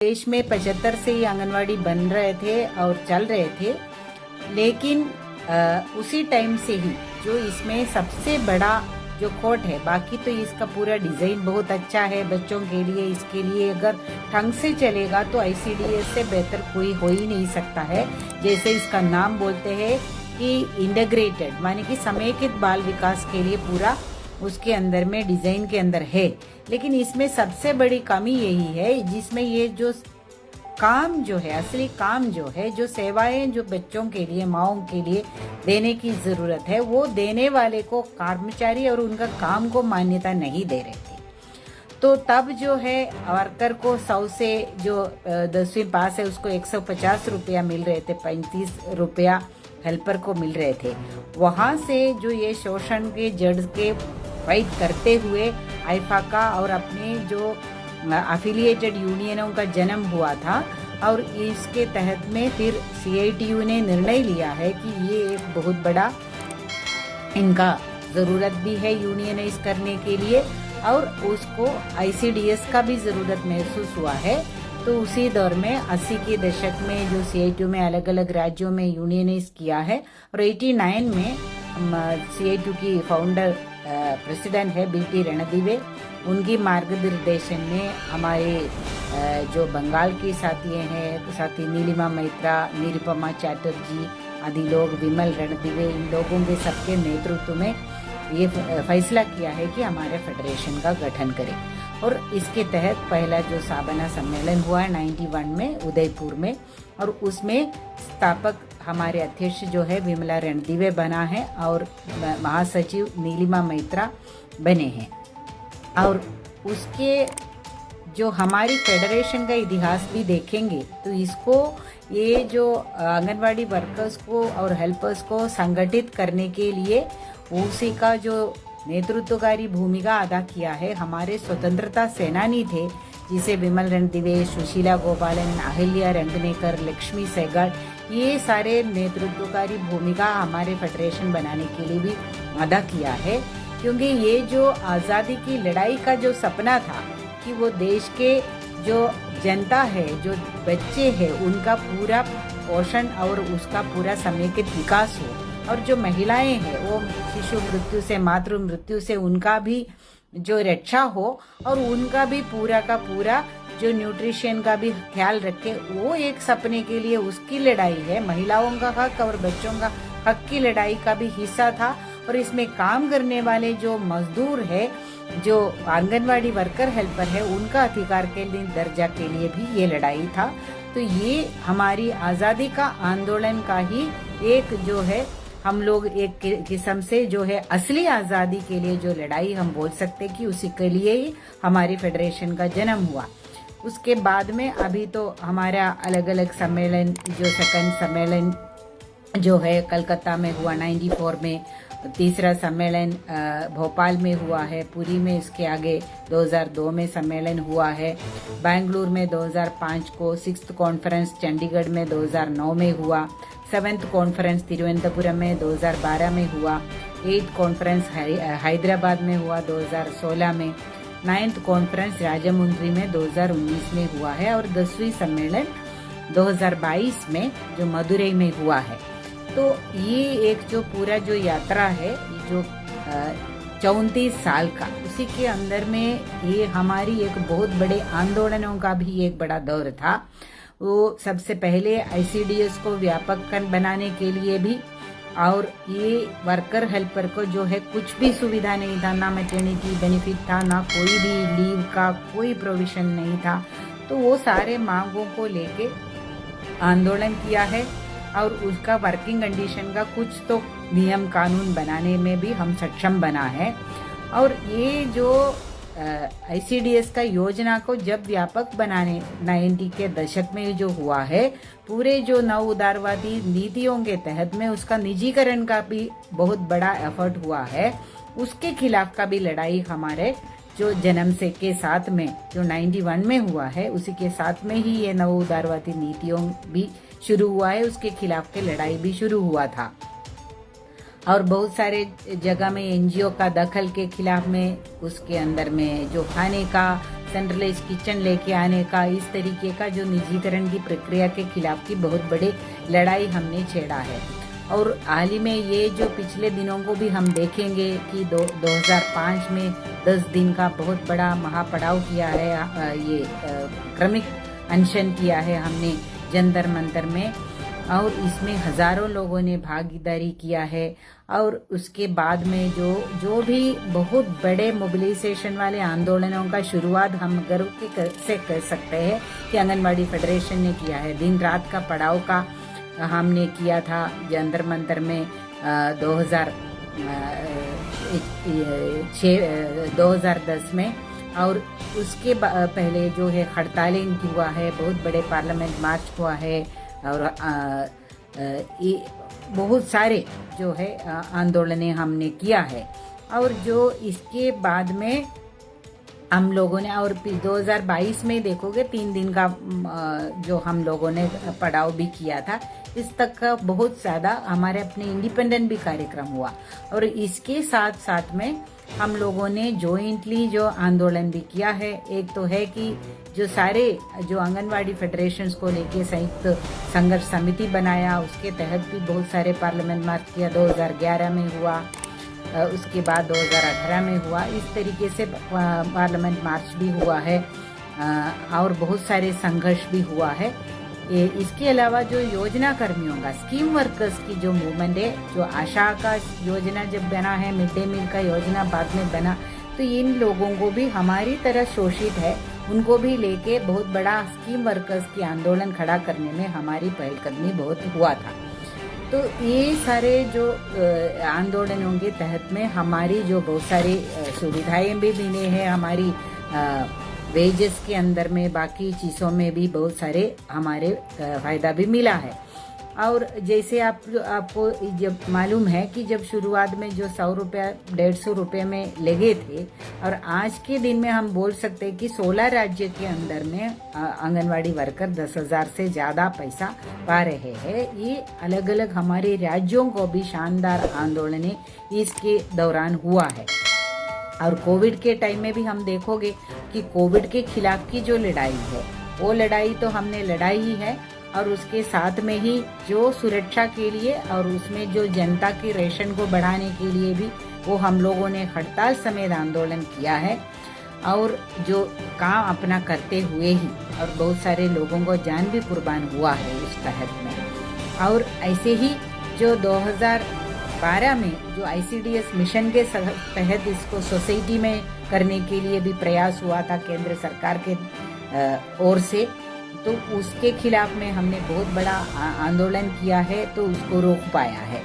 देश में 75 से ही आंगनवाड़ी बन रहे थे और चल रहे थे, लेकिन उसी टाइम से ही जो इसमें सबसे बड़ा जो खोट है, बाकी तो इसका पूरा डिजाइन बहुत अच्छा है बच्चों के लिए। इसके लिए अगर ढंग से चलेगा तो आईसीडीएस से बेहतर कोई हो ही नहीं सकता है। जैसे इसका नाम बोलते हैं कि इंटीग्रेटेड, माने कि समेकित बाल विकास के लिए पूरा उसके अंदर में डिजाइन के अंदर है। लेकिन इसमें सबसे बड़ी कमी यही है, जिसमें ये जो काम जो है, असली काम जो है, जो सेवाएं जो बच्चों के लिए, माओं के लिए देने की जरूरत है, वो देने वाले को कर्मचारी और उनका काम को मान्यता नहीं दे रहे थे। तो तब जो है वर्कर को 100 से जो 10वीं पास है उसको 150 रुपया मिल रहे थे, 35 रुपया हेल्पर को मिल रहे थे। वहां से जो ये शोषण के जड़ के फाइट करते हुए आईफा का और अपने जो एफिलिएटेड यूनियनों का जन्म हुआ था, और इसके तहत में फिर सीआईटीयू ने निर्णय लिया है कि ये एक बहुत बड़ा इनका ज़रूरत भी है यूनियनाइज करने के लिए, और उसको आईसीडीएस का भी ज़रूरत महसूस हुआ है। तो उसी दौर में 80 के दशक में जो सीआईटीयू में अलग अलग राज्यों में यूनियनाइज किया है, और 89 में सीआईटीयू की फाउंडर प्रेसिडेंट है बीटी रणदिवे, उनकी मार्गदर्शन में हमारे जो बंगाल की साथी नीलिमा मैत्रा, निरुपमा चैटर्जी आदि लोग, विमल रणदिवे, इन लोगों के सबके नेतृत्व में ये फैसला किया है कि हमारे फेडरेशन का गठन करें। और इसके तहत पहला जो साबना सम्मेलन हुआ 91 में उदयपुर में, और उसमें स्थापक हमारे अध्यक्ष जो है विमला रणदिवे बना है और महासचिव नीलिमा मैत्रा बने हैं। और उसके जो हमारी फेडरेशन का इतिहास भी देखेंगे तो इसको, ये जो आंगनवाड़ी वर्कर्स को और हेल्पर्स को संगठित करने के लिए उसी का जो नेतृत्वकारी भूमिका अदा किया है हमारे स्वतंत्रता सेनानी थे, जिसे विमल रणदिवे, सुशीला गोपालन, अहिल्या रंगनेकर, लक्ष्मी सहगल, ये सारे नेतृत्वकारी भूमिका हमारे फेडरेशन बनाने के लिए भी अदा किया है। क्योंकि ये जो आज़ादी की लड़ाई का जो सपना था कि वो देश के जो जनता है, जो बच्चे हैं, उनका पूरा पोषण और उसका पूरा समेकित विकास हो, और जो महिलाएं हैं वो शिशु मृत्यु से, मातृ मृत्यु से उनका भी जो रक्षा हो, और उनका भी पूरा का पूरा जो न्यूट्रिशन का भी ख्याल रखे, वो एक सपने के लिए उसकी लड़ाई है। महिलाओं का हक और बच्चों का हक की लड़ाई का भी हिस्सा था। और इसमें काम करने वाले जो मजदूर है, जो आंगनवाड़ी वर्कर हेल्पर है, उनका अधिकार के लिए, दर्जा के लिए भी ये लड़ाई था। तो ये हमारी आज़ादी का आंदोलन का ही एक जो है, हम लोग एक किस्म से जो है असली आज़ादी के लिए जो लड़ाई हम बोल सकते कि उसी के लिए ही हमारी फेडरेशन का जन्म हुआ। उसके बाद में अभी तो हमारा अलग अलग सम्मेलन, जो सेकंड सम्मेलन जो है कलकत्ता में हुआ 94 में, तीसरा सम्मेलन भोपाल में हुआ है, पुरी में इसके आगे 2002 में सम्मेलन हुआ है, बेंगलुरु में 2005 को, 6th कॉन्फ्रेंस चंडीगढ़ में 2009 में हुआ, 7th कॉन्फ्रेंस तिरुवनंतपुरम में 2012 में हुआ, 8th कॉन्फ्रेंस हैदराबाद में हुआ 2016 में, 9th कॉन्फ्रेंस राजामुंद्री में 2019 में हुआ है, और 10वीं सम्मेलन 2022 में जो मदुरई में हुआ है। तो ये एक जो पूरा जो यात्रा है, जो 34 साल का, उसी के अंदर में ये हमारी एक बहुत बड़े आंदोलनों का भी एक बड़ा दौर था। वो सबसे पहले आईसीडीएस को व्यापक बनाने के लिए भी, और ये वर्कर हेल्पर को जो है कुछ भी सुविधा नहीं था, ना मैटरनिटी बेनिफिट था, ना कोई भी लीव का कोई प्रोविजन नहीं था। तो वो सारे मांगों को लेके आंदोलन किया है, और उसका वर्किंग कंडीशन का कुछ तो नियम कानून बनाने में भी हम सक्षम बना है। और ये जो आईसीडीएस का योजना को जब व्यापक बनाने 90 के दशक में जो हुआ है, पूरे जो नव उदारवादी नीतियों के तहत में उसका निजीकरण का भी बहुत बड़ा एफर्ट हुआ है। उसके खिलाफ का भी लड़ाई हमारे जो जन्म से के साथ में जो 91 में हुआ है, उसी के साथ में ही ये नव उदारवादी नीतियों भी शुरू हुआ है, उसके खिलाफ के लड़ाई भी शुरू हुआ था। और बहुत सारे जगह में एनजीओ का दखल के खिलाफ में, उसके अंदर में जो खाने का सेंट्रलाइज किचन लेके आने का, इस तरीके का जो निजीकरण की प्रक्रिया के खिलाफ की बहुत बड़ी लड़ाई हमने छेड़ा है। और हाल ही में ये जो पिछले दिनों को भी हम देखेंगे कि 2005 में 10 दिन का बहुत बड़ा महापड़ाव किया है, ये क्रमिक अनशन किया है हमने जंतर मंतर में, और इसमें हजारों लोगों ने भागीदारी किया है। और उसके बाद में जो भी बहुत बड़े मोबिलाइजेशन वाले आंदोलनों का शुरुआत हम गर्व से कर सकते हैं कि आंगनवाड़ी फेडरेशन ने किया है। दिन रात का पड़ाव का हमने किया था जंतर मंतर में 2010 में, और उसके पहले जो है हड़तालें हुआ है, बहुत बड़े पार्लियामेंट मार्च हुआ है, और बहुत सारे जो है आंदोलनें हमने किया है। और जो इसके बाद में हम लोगों ने, और 2022 में देखोगे 3 दिन का जो हम लोगों ने पड़ाव भी किया था, इस तक का बहुत ज्यादा हमारे अपने इंडिपेंडेंट भी कार्यक्रम हुआ। और इसके साथ साथ में हम लोगों ने जॉइंटली जो आंदोलन भी किया है। एक तो है कि जो सारे जो आंगनवाड़ी फेडरेशंस को लेके संयुक्त संघर्ष समिति बनाया, उसके तहत भी बहुत सारे पार्लियामेंट मार्च किया। 2011 में हुआ, उसके बाद 2018 में हुआ, इस तरीके से पार्लियामेंट मार्च भी हुआ है, और बहुत सारे संघर्ष भी हुआ है। इसके अलावा जो योजना कर्मियों का, स्कीम वर्कर्स की जो मूवमेंट है, जो आशा का योजना जब बना है, मिड डे मील का योजना बाद में बना, तो इन लोगों को भी हमारी तरह शोषित है, उनको भी लेके बहुत बड़ा स्कीम वर्कर्स की आंदोलन खड़ा करने में हमारी पहलकदमी बहुत हुआ था। तो ये सारे जो आंदोलनों के तहत में हमारी जो बहुत सारी सुविधाएं भी मिले हैं, हमारी वेजेस के अंदर में, बाकी चीज़ों में भी बहुत सारे हमारे फायदा भी मिला है। और जैसे आपको जब मालूम है कि जब शुरुआत में जो 100 रुपया 150 रुपये में लगे थे, और आज के दिन में हम बोल सकते हैं कि 16 राज्य के अंदर में आंगनवाड़ी वर्कर 10,000 से ज़्यादा पैसा पा रहे हैं। ये अलग अलग हमारे राज्यों को भी शानदार आंदोलन इसके दौरान हुआ है। और कोविड के टाइम में भी हम देखोगे कि कोविड के खिलाफ की जो लड़ाई है, वो लड़ाई तो हमने लड़ाई ही है, और उसके साथ में ही जो सुरक्षा के लिए और उसमें जो जनता के रेशन को बढ़ाने के लिए भी वो हम लोगों ने हड़ताल समेत आंदोलन किया है। और जो काम अपना करते हुए ही, और बहुत सारे लोगों को जान भी कुर्बान हुआ है उस तहत में। और ऐसे ही जो 2012 में जो ICDS मिशन के तहत इसको सोसाइटी में करने के लिए भी प्रयास हुआ था केंद्र सरकार के ओर से, तो उसके खिलाफ में हमने बहुत बड़ा आंदोलन किया है, तो उसको रोक पाया है।